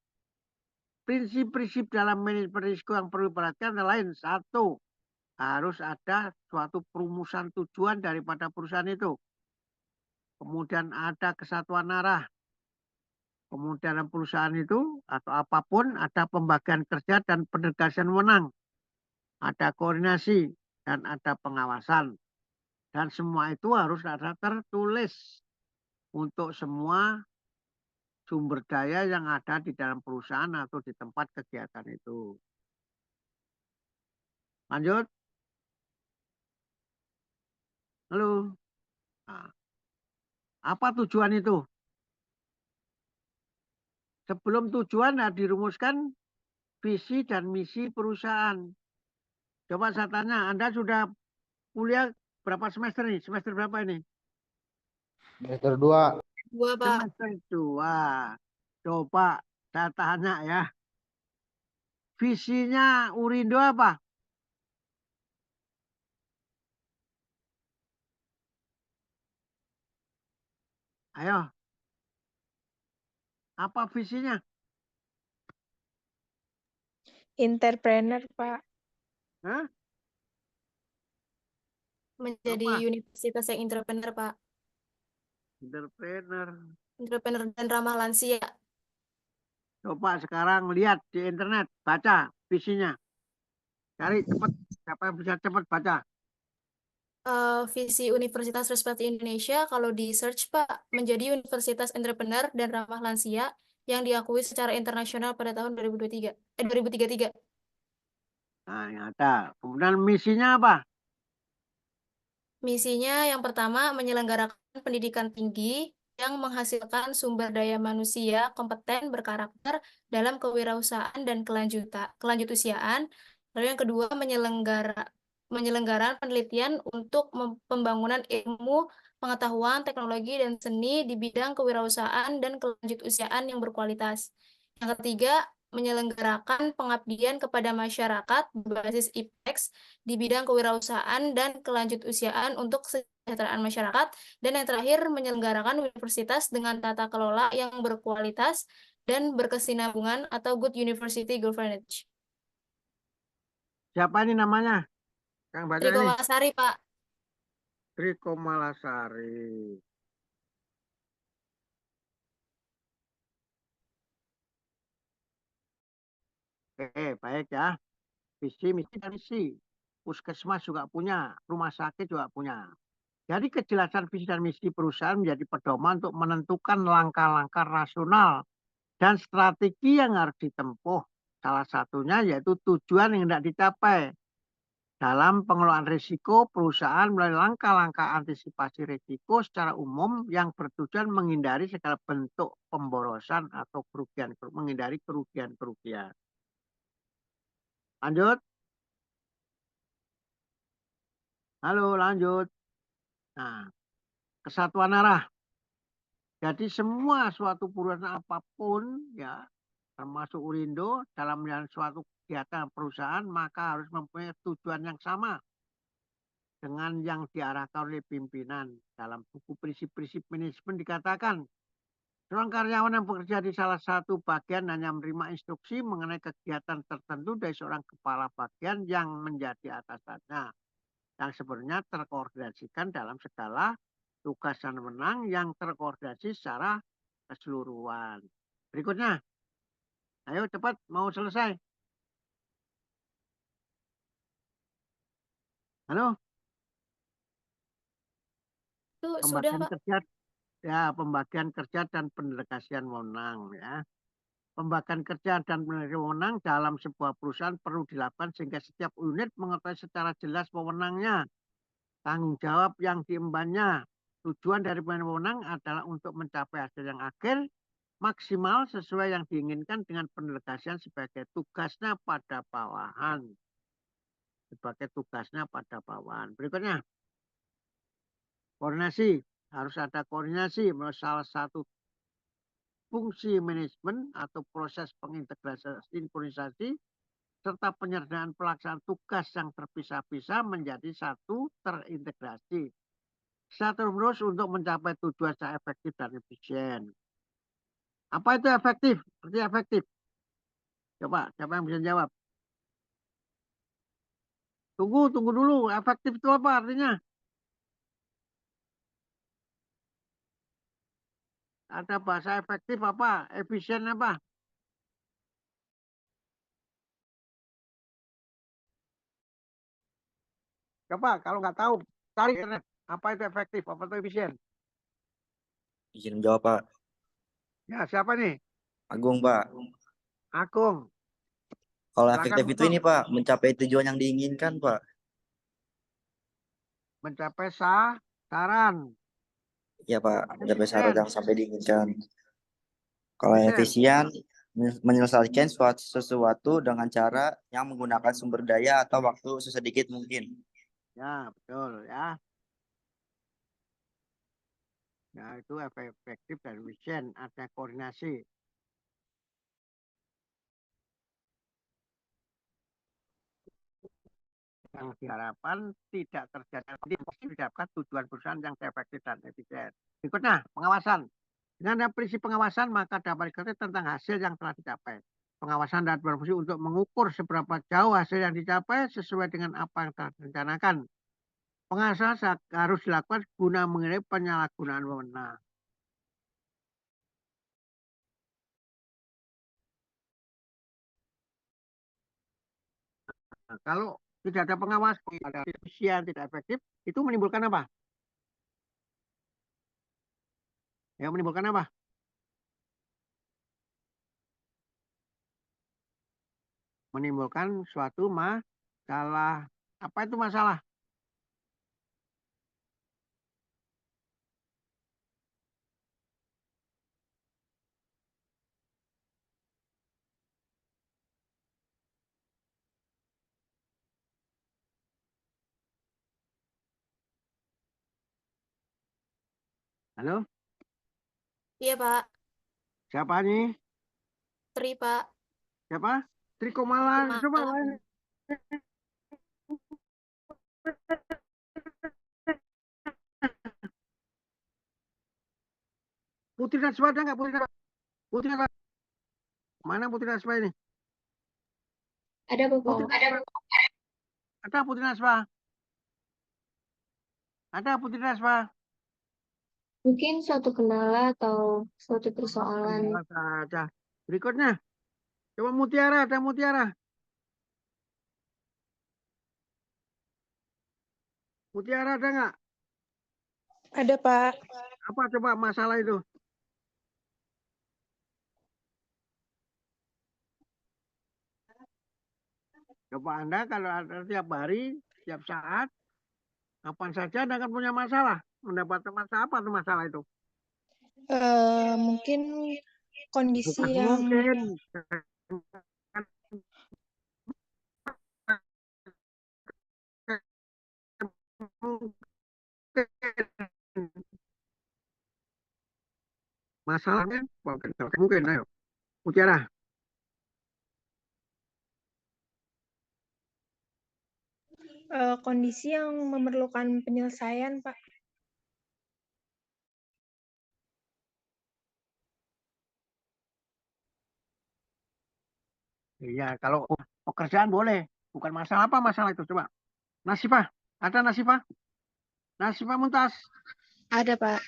Prinsip-prinsip dalam manajemen risiko yang perlu diperhatikan adalah lain. Satu, harus ada suatu perumusan tujuan daripada perusahaan itu. Kemudian ada kesatuan arah. Kemudian perusahaan itu atau apapun ada pembagian kerja dan penegasan wewenang. Ada koordinasi dan ada pengawasan. Dan semua itu harus ada tertulis untuk semua sumber daya yang ada di dalam perusahaan atau di tempat kegiatan itu. Lanjut. Halo. Nah, apa tujuan itu? Sebelum tujuan dirumuskan visi dan misi perusahaan. Coba saya tanya, Anda sudah kuliah berapa semester nih? Semester berapa ini? Semester 2. 2, Pak. Semester 2. Coba saya tanya ya. Visinya Urindo apa? Ayo. Apa visinya? Entrepreneur, Pak. Hah? Menjadi Apa? universitas yang entrepreneur, Pak. Entrepreneur. Entrepreneur dan ramah lansia. Coba sekarang lihat di internet, baca visinya. Cari cepat, siapa yang bisa cepat baca. Visi Universitas Trisakti Indonesia kalau di search Pak menjadi universitas entrepreneur dan ramah lansia yang diakui secara internasional pada tahun 2033. Nah, yang ada. Kemudian misinya apa? Misinya yang pertama menyelenggarakan pendidikan tinggi yang menghasilkan sumber daya manusia kompeten berkarakter dalam kewirausahaan dan kelanjutusiaan. Lalu yang kedua menyelenggaraan penelitian untuk pembangunan ilmu, pengetahuan, teknologi, dan seni di bidang kewirausahaan dan kelanjutusiaan yang berkualitas. Yang ketiga, menyelenggarakan pengabdian kepada masyarakat berbasis IPEX di bidang kewirausahaan dan kelanjutusiaan untuk kesejahteraan masyarakat. Dan yang terakhir, menyelenggarakan universitas dengan tata kelola yang berkualitas dan berkesinambungan atau good university governance. Siapa ini namanya? Kang baca Triko ini. Malasari, Pak. Triko Malasari. Oke, baik ya. Visi, misi, dan misi. Puskesmas juga punya, rumah sakit juga punya. Jadi kejelasan visi dan misi perusahaan menjadi pedoman untuk menentukan langkah-langkah rasional dan strategi yang harus ditempuh. Salah satunya yaitu tujuan yang hendak dicapai. Dalam pengelolaan risiko, perusahaan melalui langkah-langkah antisipasi risiko secara umum yang bertujuan menghindari segala bentuk pemborosan atau menghindari kerugian-kerugian. Lanjut. Halo, lanjut. Nah, kesatuan arah. Jadi semua suatu perusahaan apapun ya, termasuk Urindo dalam menjalani suatu kegiatan perusahaan maka harus mempunyai tujuan yang sama dengan yang diarahkan oleh pimpinan. Dalam buku prinsip-prinsip manajemen dikatakan, seorang karyawan yang bekerja di salah satu bagian hanya menerima instruksi mengenai kegiatan tertentu dari seorang kepala bagian yang menjadi atasannya, yang sebenarnya terkoordinasikan dalam segala tugas dan wewenang yang terkoordinasi secara keseluruhan. Berikutnya, ayo cepat, mau selesai. Halo, Itu sudah, pembagian Pak. kerja, ya pembagian kerja dan pendelegasian wewenang ya. Pembagian kerja dan pendelegasian wewenang dalam sebuah perusahaan perlu dilakukan sehingga setiap unit mengetahui secara jelas wewenangnya, tanggung jawab yang diembannya. Tujuan dari pembagian wewenang adalah untuk mencapai hasil yang akhir maksimal sesuai yang diinginkan dengan pendelegasian sebagai tugasnya pada bawahan. Berikutnya, koordinasi. Harus ada koordinasi. Salah satu fungsi manajemen atau proses pengintegrasian sinkronisasi serta penyertaan pelaksanaan tugas yang terpisah-pisah menjadi satu terintegrasi. Satu terus untuk mencapai tujuan secara efektif dan efisien. Apa itu efektif? Arti efektif. Coba, siapa yang bisa jawab? Tunggu dulu. Efektif itu apa artinya? Ada bahasa efektif apa? Efisien apa? Coba kalau nggak tahu, cari internet. Apa itu efektif? Apa itu efisien? Izin menjawab, Pak. Ya, siapa nih? Agung, Pak. Agung. Kalau Silakan, efektif itu Agung. ini, Pak, mencapai tujuan yang diinginkan, Pak. Mencapai sasaran. Ya, Pak, mencapai syarat yang sampai diinginkan. Kalau Efisien. efisien, menyelesaikan sesuatu dengan cara yang menggunakan sumber daya atau waktu sesedikit mungkin. Ya, betul ya. Ya, itu efektif dan efisien. Ada koordinasi. Yang diharapkan tidak terjadi didapatkan tujuan perusahaan yang efektif dan efisien. Berikutnya, pengawasan. Dengan ada prinsip pengawasan, maka dapat diketahui tentang hasil yang telah dicapai. Pengawasan dan berfungsi untuk mengukur seberapa jauh hasil yang dicapai sesuai dengan apa yang telah direncanakan. Pengawasan harus dilakukan guna menghindari penyalahgunaan wewenang. kalau tidak ada pengawas, tidak ada efisien, tidak efektif, itu menimbulkan apa? Ya, menimbulkan apa? Menimbulkan suatu masalah. Apa itu masalah? Halo, Iya, Pak. siapa nih? Tri, Pak. Siapa? Triko Tri Malang. Coba Malang. lain. Putri Najwa ada nggak Putri Najwa? Putri Najwa. Mana Putri Najwa ini? Ada Putri Bapak. Najwa. Ada Putri Najwa. Ada Putri Najwa. Mungkin suatu kendala atau suatu persoalan. Kendala saja. Berikutnya. Coba Mutiara, ada Mutiara. Mutiara ada nggak? Ada Pak. Apa coba masalah itu? Coba Anda kalau ada tiap hari, tiap saat, kapan saja Anda akan punya masalah. Mendapatkan masalah apa tuh masalah itu? Mungkin kondisi Bukan yang mungkin. Masalahnya bukan mungkin. Ayo, Mutiara. kondisi yang memerlukan penyelesaian, Pak. Iya, kalau pekerjaan boleh. Bukan masalah apa masalah itu. Coba. Nasifah. Ada Nasifah? Nasifah Muntas. Ada Pak.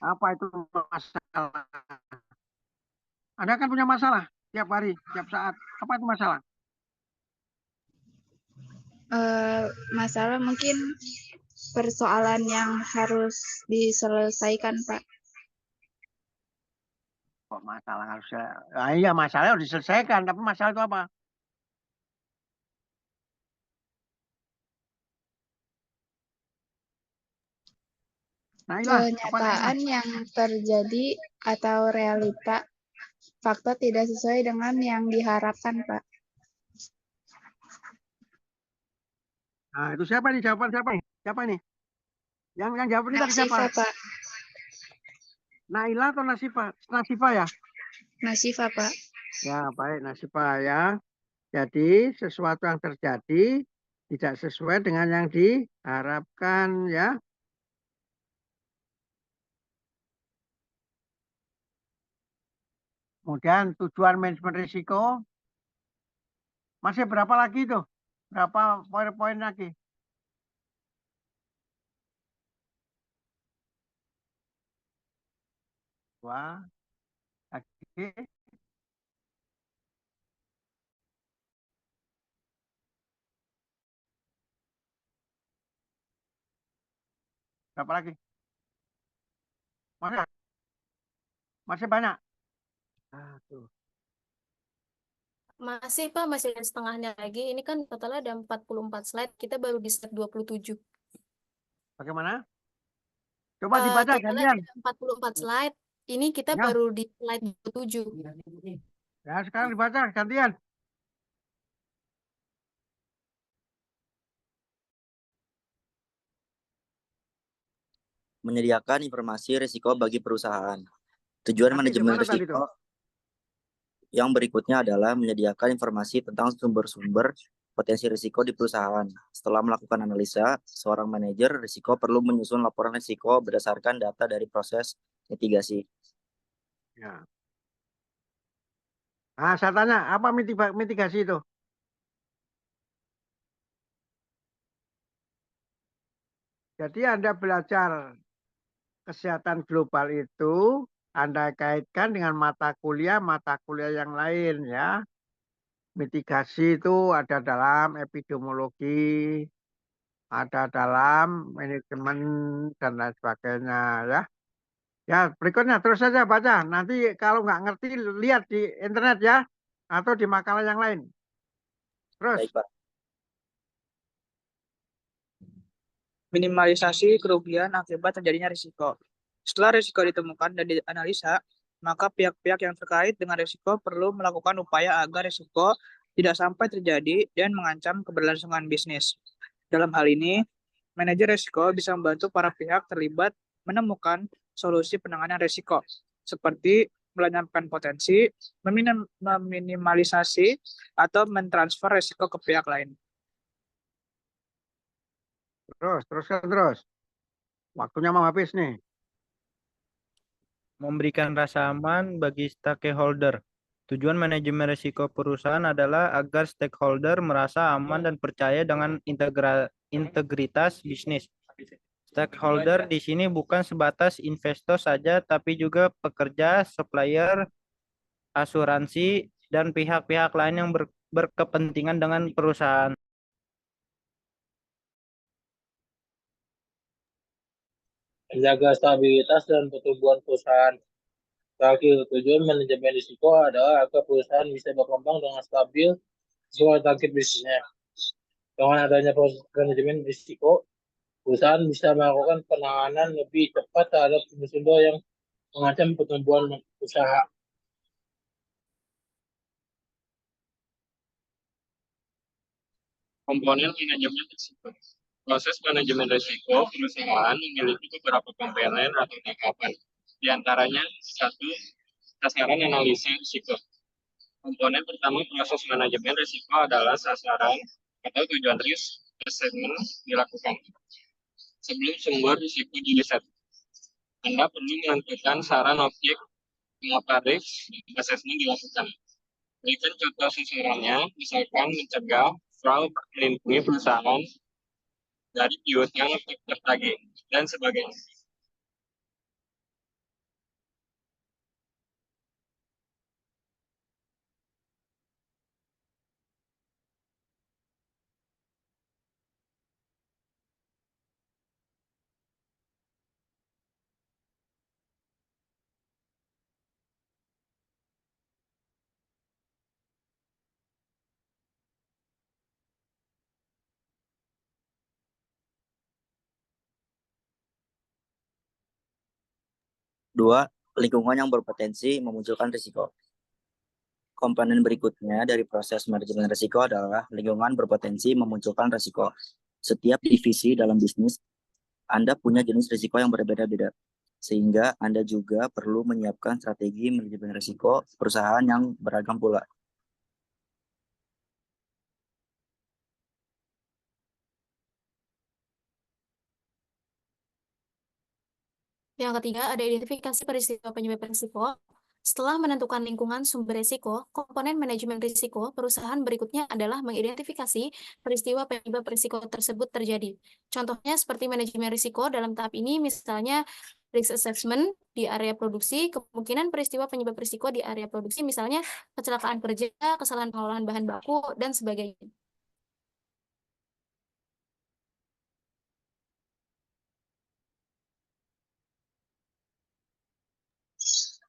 Apa itu masalah? Anda kan punya masalah tiap hari, tiap saat. Apa itu masalah? Masalah mungkin persoalan yang harus diselesaikan, Pak. Kok masalah harus iya masalah harus diselesaikan, tapi masalah itu apa? Nailah, apa Nailah? Kenyataan yang terjadi atau realita fakta tidak sesuai dengan yang diharapkan, Pak. Nah, itu siapa nih? Jawaban siapa nih? Siapa nih? Yang jawab ini tadi siapa? Nasifah, Pak. Naila atau Nasifah? Nasifah ya? Nasifah, Pak. Ya, baik Nasifah ya. Jadi sesuatu yang terjadi tidak sesuai dengan yang diharapkan ya. Kemudian tujuan manajemen risiko. Masih berapa lagi tuh? Berapa poin-poin lagi? Wah, lagi. Berapa lagi? Masih banyak. Tuh. Masih, Pak. Masih ada setengahnya lagi. Ini kan totalnya ada 44 slide. Kita baru di slide 27. Bagaimana? Coba dibaca Totalnya gantian. ada 44 slide. Ini kita Ya. baru di slide 27. Ya, sekarang dibaca gantian. Menyediakan informasi risiko bagi perusahaan. Tujuan Tadi manajemen gimana tadi risiko tuh? yang berikutnya adalah menyediakan informasi tentang sumber-sumber potensi risiko di perusahaan. Setelah melakukan analisa, seorang manajer risiko perlu menyusun laporan risiko berdasarkan data dari proses mitigasi. Ya. Nah, saya tanya, apa mitigasi itu? Jadi Anda belajar kesehatan global itu, Anda kaitkan dengan mata kuliah yang lain ya. mitigasi itu ada dalam epidemiologi, ada dalam manajemen dan lain sebagainya ya. Ya, berikutnya terus saja baca. Nanti kalau nggak ngerti lihat di internet ya atau di makalah yang lain. Terus. Baik, Pak. Minimalisasi kerugian akibat terjadinya risiko. Setelah risiko ditemukan dan dianalisa, maka pihak-pihak yang terkait dengan risiko perlu melakukan upaya agar risiko tidak sampai terjadi dan mengancam keberlangsungan bisnis. Dalam hal ini, manajer risiko bisa membantu para pihak terlibat menemukan solusi penanganan risiko, seperti melenyapkan potensi, meminimalisasi, atau mentransfer risiko ke pihak lain. Teruskan terus. Waktunya mau habis nih. Memberikan rasa aman bagi stakeholder. Tujuan manajemen risiko perusahaan adalah agar stakeholder merasa aman dan percaya dengan integritas bisnis. Stakeholder di sini bukan sebatas investor saja, tapi juga pekerja, supplier, asuransi, dan pihak-pihak lain yang berkepentingan dengan perusahaan. Menjaga stabilitas dan pertumbuhan perusahaan. Terakhir, tujuan manajemen risiko adalah agar perusahaan bisa berkembang dengan stabil sesuai target bisnisnya. Dengan adanya proses manajemen risiko, perusahaan bisa melakukan penanganan lebih cepat terhadap sumber-sumber yang mengancam pertumbuhan usaha. Komponen manajemen risiko. Proses manajemen risiko perusahaan memiliki beberapa komponen atau tahapan. Di antaranya, 1. Sasaran analisis risiko. Komponen pertama proses manajemen risiko adalah sasaran atau tujuan risk assessment dilakukan. Sebelum sumber risiko diriset, Anda perlu menentukan saran objek mengapa risk assessment dilakukan. Berikan contoh sasarannya, misalkan mencegah fraud, melindungi perusahaan dari piutang tertagih, dan sebagainya. Dua, lingkungan yang berpotensi memunculkan risiko. Komponen berikutnya dari proses manajemen risiko adalah lingkungan berpotensi memunculkan risiko. Setiap divisi dalam bisnis, Anda punya jenis risiko yang berbeda-beda, sehingga Anda juga perlu menyiapkan strategi manajemen risiko perusahaan yang beragam pula. 3, ada identifikasi peristiwa penyebab risiko. Setelah menentukan lingkungan sumber risiko, komponen manajemen risiko perusahaan berikutnya adalah mengidentifikasi peristiwa penyebab risiko tersebut terjadi. Contohnya seperti manajemen risiko dalam tahap ini, misalnya risk assessment di area produksi, kemungkinan peristiwa penyebab risiko di area produksi, misalnya kecelakaan kerja, kesalahan pengolahan bahan baku, dan sebagainya.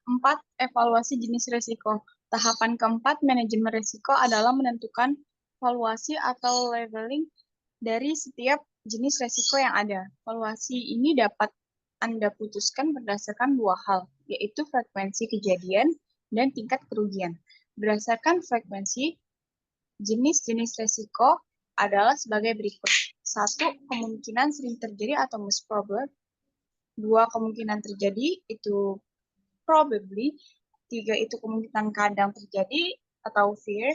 4. Evaluasi jenis risiko. Tahapan keempat manajemen risiko adalah menentukan valuasi atau leveling dari setiap jenis risiko yang ada. Valuasi ini dapat Anda putuskan berdasarkan dua hal, yaitu frekuensi kejadian dan tingkat kerugian. Berdasarkan frekuensi, jenis-jenis risiko adalah sebagai berikut. 1. Kemungkinan sering terjadi atau most probable. 2. Kemungkinan terjadi, itu probably. 3 itu kemungkinan kadang terjadi atau fear.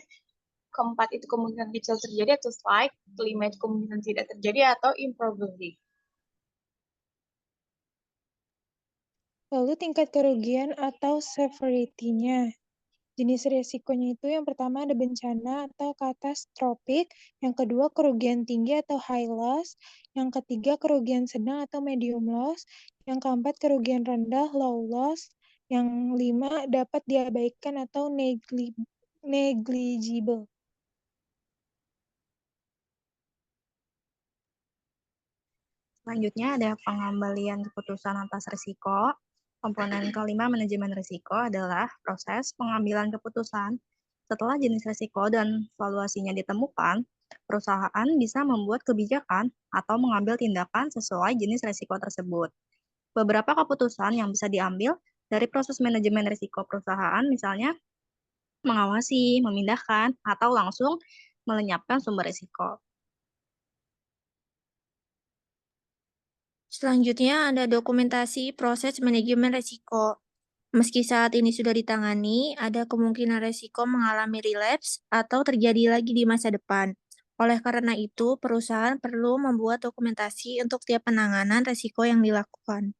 4 itu kemungkinan kecil terjadi atau slight. 5 itu kemungkinan tidak terjadi atau improbably. Lalu tingkat kerugian atau severity-nya. Jenis risikonya itu yang pertama ada bencana atau katastrofik, yang kedua kerugian tinggi atau high loss, yang ketiga kerugian sedang atau medium loss, yang keempat kerugian rendah low loss, yang 5 dapat diabaikan atau negligible. Selanjutnya ada pengembalian keputusan atas risiko. Komponen kelima manajemen risiko adalah proses pengambilan keputusan. Setelah jenis risiko dan valuasinya ditemukan, perusahaan bisa membuat kebijakan atau mengambil tindakan sesuai jenis risiko tersebut. Beberapa keputusan yang bisa diambil dari proses manajemen risiko perusahaan, misalnya mengawasi, memindahkan, atau langsung melenyapkan sumber risiko. Selanjutnya ada dokumentasi proses manajemen risiko. Meski saat ini sudah ditangani, ada kemungkinan risiko mengalami relapse atau terjadi lagi di masa depan. Oleh karena itu, perusahaan perlu membuat dokumentasi untuk tiap penanganan risiko yang dilakukan.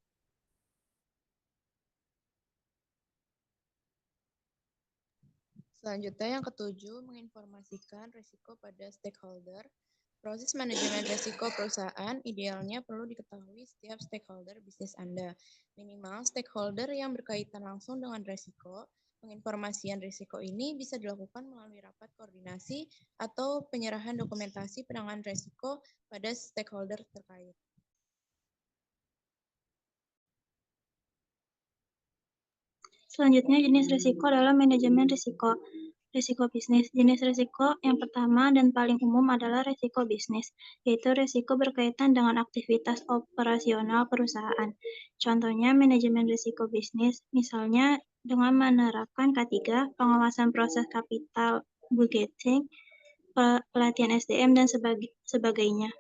Selanjutnya yang ketujuh, menginformasikan risiko pada stakeholder. Proses manajemen risiko perusahaan idealnya perlu diketahui setiap stakeholder bisnis Anda. Minimal stakeholder yang berkaitan langsung dengan risiko. Penginformasian risiko ini bisa dilakukan melalui rapat koordinasi atau penyerahan dokumentasi penanganan risiko pada stakeholder terkait. Selanjutnya, jenis risiko adalah manajemen risiko. Risiko bisnis. Jenis risiko yang pertama dan paling umum adalah risiko bisnis, yaitu risiko berkaitan dengan aktivitas operasional perusahaan. Contohnya manajemen risiko bisnis, misalnya dengan menerapkan K3, pengawasan proses capital budgeting, pelatihan SDM, dan sebagainya.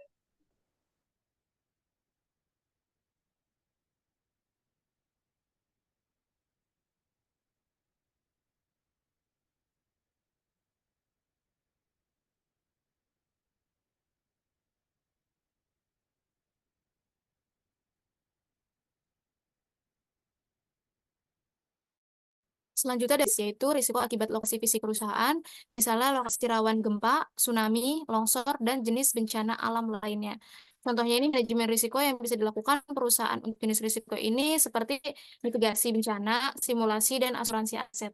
Selanjutnya yaitu risiko akibat lokasi fisik perusahaan, misalnya lokasi rawan gempa, tsunami, longsor, dan jenis bencana alam lainnya. Contohnya ini manajemen risiko yang bisa dilakukan perusahaan untuk jenis risiko ini seperti mitigasi bencana, simulasi, dan asuransi aset.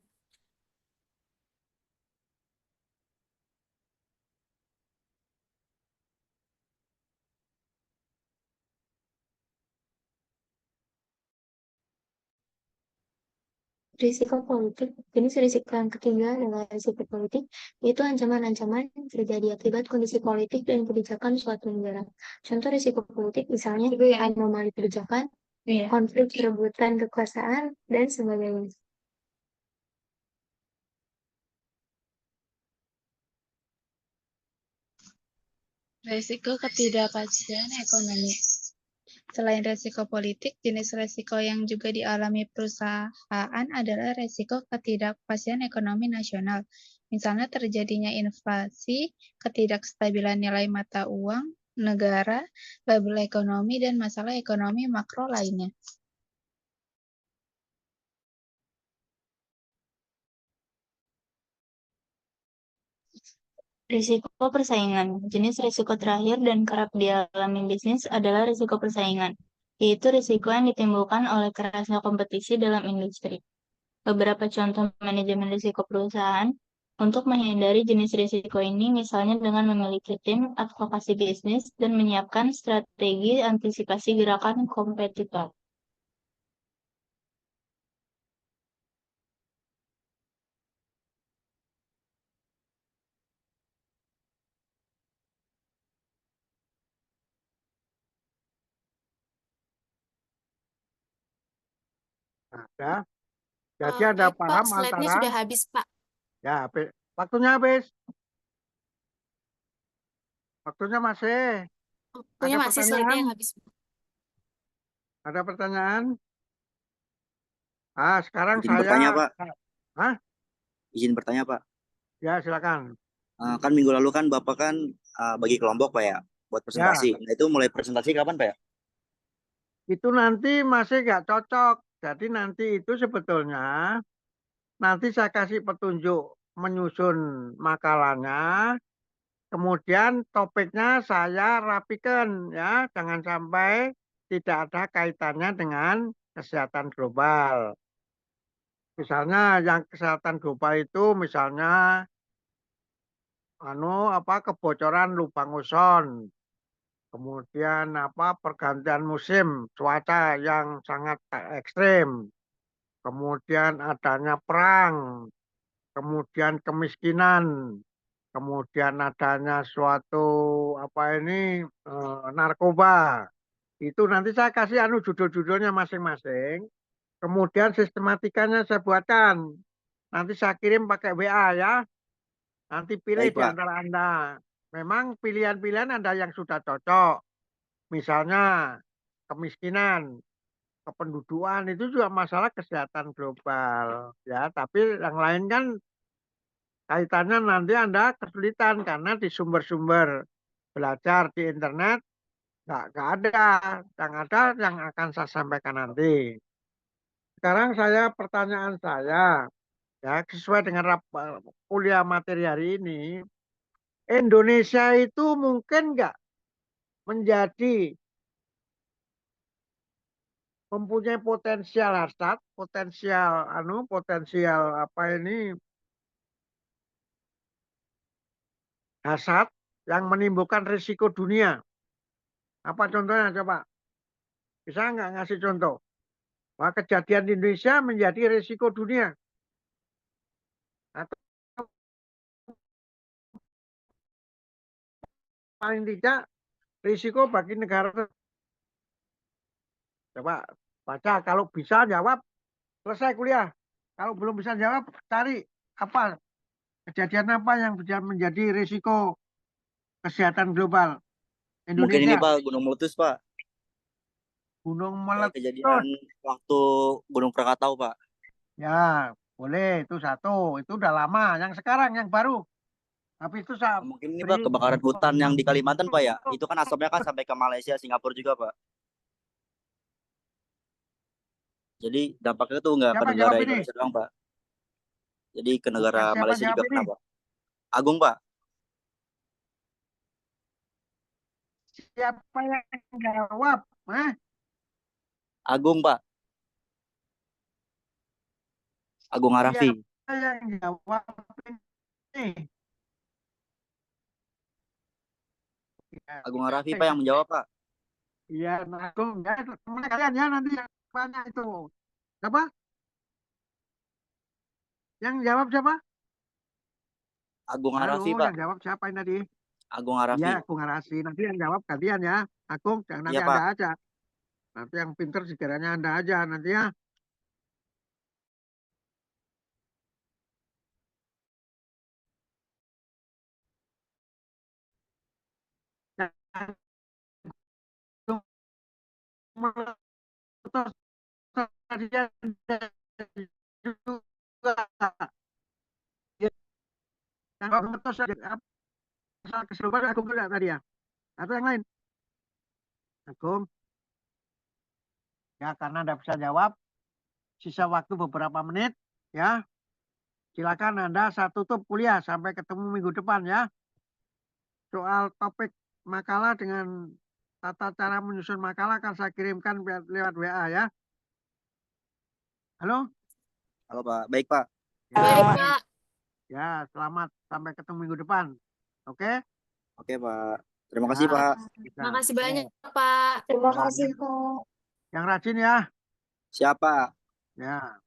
Risiko politik, jenis risiko yang ketiga adalah risiko politik, yaitu ancaman-ancaman yang terjadi akibat kondisi politik dan kebijakan suatu negara. Contoh risiko politik misalnya anomali kebijakan, konflik perebutan kekuasaan, dan sebagainya. Risiko ketidakpastian ekonomi. Selain risiko politik, jenis risiko yang juga dialami perusahaan adalah risiko ketidakpastian ekonomi nasional. Misalnya terjadinya inflasi, ketidakstabilan nilai mata uang negara, label ekonomi, dan masalah ekonomi makro lainnya. Risiko persaingan. Jenis risiko terakhir dan kerap dialami bisnis adalah risiko persaingan, yaitu risiko yang ditimbulkan oleh kerasnya kompetisi dalam industri. Beberapa contoh manajemen risiko perusahaan untuk menghindari jenis risiko ini misalnya dengan memiliki tim advokasi bisnis dan menyiapkan strategi antisipasi gerakan kompetitor. Ada. Jadi ada Pak, paham slide-nya antara sudah habis, Pak. ya waktunya habis. Waktunya masih. Waktunya Ada masih, slide-nya pertanyaan? yang habis. Ada pertanyaan? Ah, sekarang Izin saya bertanya, Pak. Hah? Izin bertanya, Pak. Ya, silakan. Kan minggu lalu kan Bapak kan bagi kelompok, Pak ya, buat presentasi. Nah, itu mulai presentasi kapan, Pak ya? Itu nanti masih nggak cocok. Jadi nanti itu sebetulnya nanti saya kasih petunjuk menyusun makalahnya. Kemudian topiknya saya rapikan ya, jangan sampai tidak ada kaitannya dengan kesehatan global. Misalnya yang kesehatan global itu misalnya kebocoran lubang ozon. kemudian pergantian musim, cuaca yang sangat ekstrim, kemudian adanya perang, kemudian kemiskinan, kemudian adanya suatu narkoba. Itu nanti saya kasih judul-judulnya masing-masing. Kemudian sistematikanya saya buatkan. Nanti saya kirim pakai WA ya. Nanti pilih Baik, di Pak. antara Anda. Memang pilihan-pilihan ada yang sudah cocok. Misalnya kemiskinan, kependudukan itu juga masalah kesehatan global ya. Tapi yang lain kan kaitannya nanti Anda kesulitan karena di sumber-sumber belajar di internet nggak ada. Yang ada yang akan saya sampaikan nanti. Sekarang pertanyaan saya ya sesuai dengan kuliah materi hari ini, Indonesia itu mungkin nggak menjadi mempunyai potensial hasrat, potensial hasad yang menimbulkan risiko dunia. Apa contohnya coba? Bisa nggak ngasih contoh? Bahwa kejadian di Indonesia menjadi risiko dunia. Atau paling tidak risiko bagi negara. Coba baca, kalau bisa jawab, selesai kuliah. Kalau belum bisa jawab, cari kejadian apa yang bisa menjadi risiko kesehatan global Mungkin ini, Indonesia. Pak, Gunung meletus, Pak. Gunung Kayak meletus. kejadian waktu Gunung Krakatau, Pak. Ya, boleh. Itu satu. Itu udah lama. Yang sekarang, yang baru. Tapi itu Mungkin ini, Pak, kebakaran hutan yang di Kalimantan, Pak, ya. Itu kan asapnya kan sampai ke Malaysia, Singapura juga, Pak. Jadi dampaknya tuh nggak ke Siapa negara jawab ini? Indonesia doang, Pak. Jadi ke negara Siapa Malaysia jawab juga ini? kena, Pak. Agung, Pak. Siapa yang jawab? Agung, Pak. Agung Arafi. Siapa yang jawab ini? Agung Arafi, Pak, yang menjawab, Pak. Iya, Agung. Ya, teman kalian ya nanti yang banyak itu. Siapa? Yang jawab siapa? Agung Halo, Arafi, Pak. yang jawab siapa ini tadi? Agung Arafi. Iya, Agung Arafi. Nanti yang jawab gantian ya. Agung, nanti Iya, Anda Pak. aja. Nanti yang pinter sekiranya Anda aja nanti ya. Yang meletus masalah keseluruhan Agung juga tadi ya. Atau yang lain? Agung. Ya, karena Anda bisa jawab, sisa waktu beberapa menit ya. Silakan Anda saya tutup kuliah sampai ketemu minggu depan ya. Soal topik makalah dengan tata cara menyusun makalah akan saya kirimkan lewat WA ya. Halo? Halo, Pak. Baik, Pak. Baik, Pak. Ya, selamat sampai ketemu minggu depan. Oke? Oke, Pak. Terima kasih, Pak. Terima kasih banyak, Pak. Terima kasih, Pak. Yang rajin ya. Siapa? Ya.